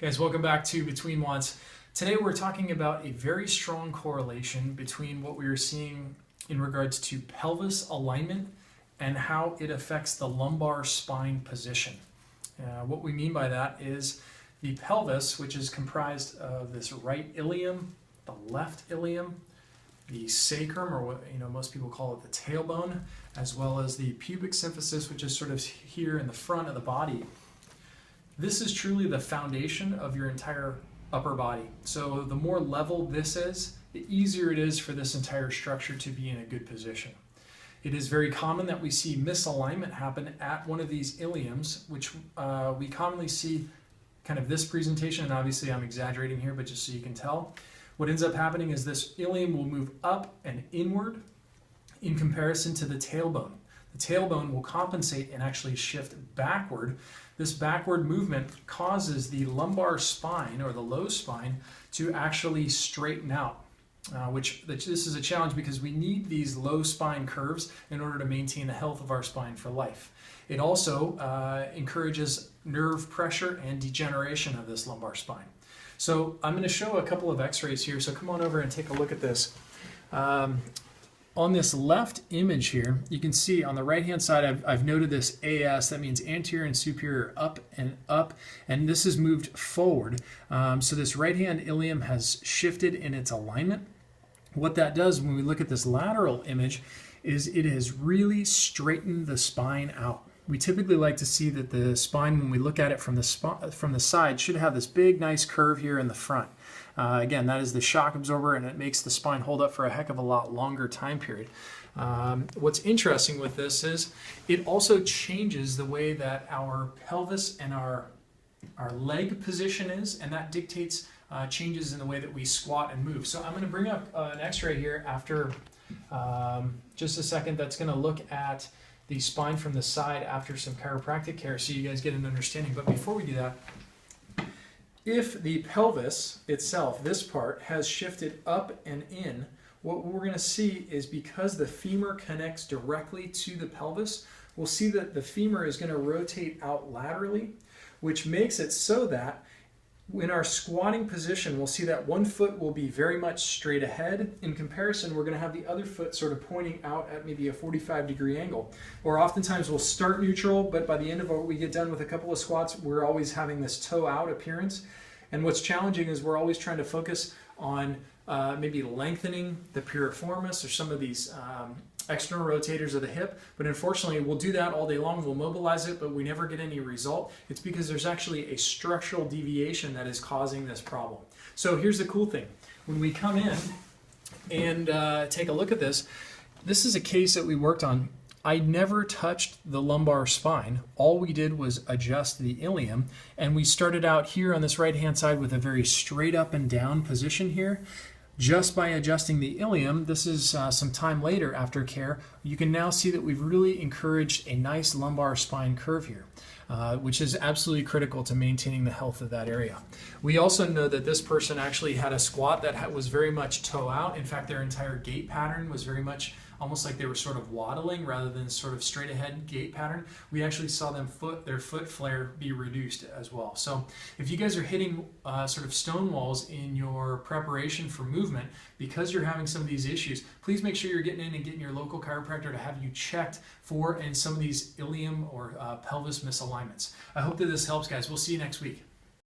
Guys, welcome back to Between Watts. Today we're talking about a very strong correlation between what we are seeing in regards to pelvis alignment and how it affects the lumbar spine position. What we mean by that is the pelvis, which is comprised of this right ilium, the left ilium, the sacrum, or what most people call it the tailbone, as well as the pubic symphysis, which is sort of here in the front of the body. This is truly the foundation of your entire upper body. So the more level this is, the easier it is for this entire structure to be in a good position. It is very common that we see misalignment happen at one of these iliums, which we commonly see kind of this presentation, and obviously I'm exaggerating here, but just so you can tell. What ends up happening is this ilium will move up and inward in comparison to the tailbone. The tailbone will compensate and actually shift backward. This backward movement causes the lumbar spine or the low spine to actually straighten out, which this is a challenge because we need these low spine curves in order to maintain the health of our spine for life. It also encourages nerve pressure and degeneration of this lumbar spine. So I'm going to show a couple of x-rays here, so come on over and take a look at this. On this left image here, you can see on the right hand side I've noted this AS, that means anterior and superior up, and this has moved forward. So this right hand ilium has shifted in its alignment. What that does when we look at this lateral image is it has really straightened the spine out. We typically like to see that the spine, when we look at it from the side, should have this big nice curve here in the front. Again, that is the shock absorber, and it makes the spine hold up for a heck of a lot longer time period. What's interesting with this is it also changes the way that our pelvis and our leg position is, and that dictates changes in the way that we squat and move. So I'm going to bring up an x-ray here after just a second that's going to look at the spine from the side after some chiropractic care so you guys get an understanding. But before we do that, if the pelvis itself, this part, has shifted up and in, what we're going to see is because the femur connects directly to the pelvis, we'll see that the femur is going to rotate out laterally, which makes it so that in our squatting position, we'll see that one foot will be very much straight ahead. In comparison, we're going to have the other foot sort of pointing out at maybe a 45-degree angle. Or oftentimes we'll start neutral, but by the end of what we get done with a couple of squats, we're always having this toe out appearance. And what's challenging is we're always trying to focus on maybe lengthening the piriformis or some of these external rotators of the hip, but unfortunately we'll do that all day long, we'll mobilize it, but we never get any result. It's because there's actually a structural deviation that is causing this problem. So here's the cool thing. When we come in and take a look at this, this is a case that we worked on. I never touched the lumbar spine. All we did was adjust the ilium, and we started out here on this right hand side with a very straight up and down position here. Just by adjusting the ilium, this is some time later after care, you can now see that we've really encouraged a nice lumbar spine curve here, which is absolutely critical to maintaining the health of that area. We also know that this person actually had a squat that was very much toe out. In fact, their entire gait pattern was very much almost like they were sort of waddling rather than sort of straight ahead gait pattern. We actually saw their foot flare be reduced as well. So if you guys are hitting sort of stone walls in your preparation for movement because you're having some of these issues, please make sure you're getting in and getting your local chiropractor to have you checked for some of these ilium or pelvis misalignments. I hope that this helps, guys. We'll see you next week.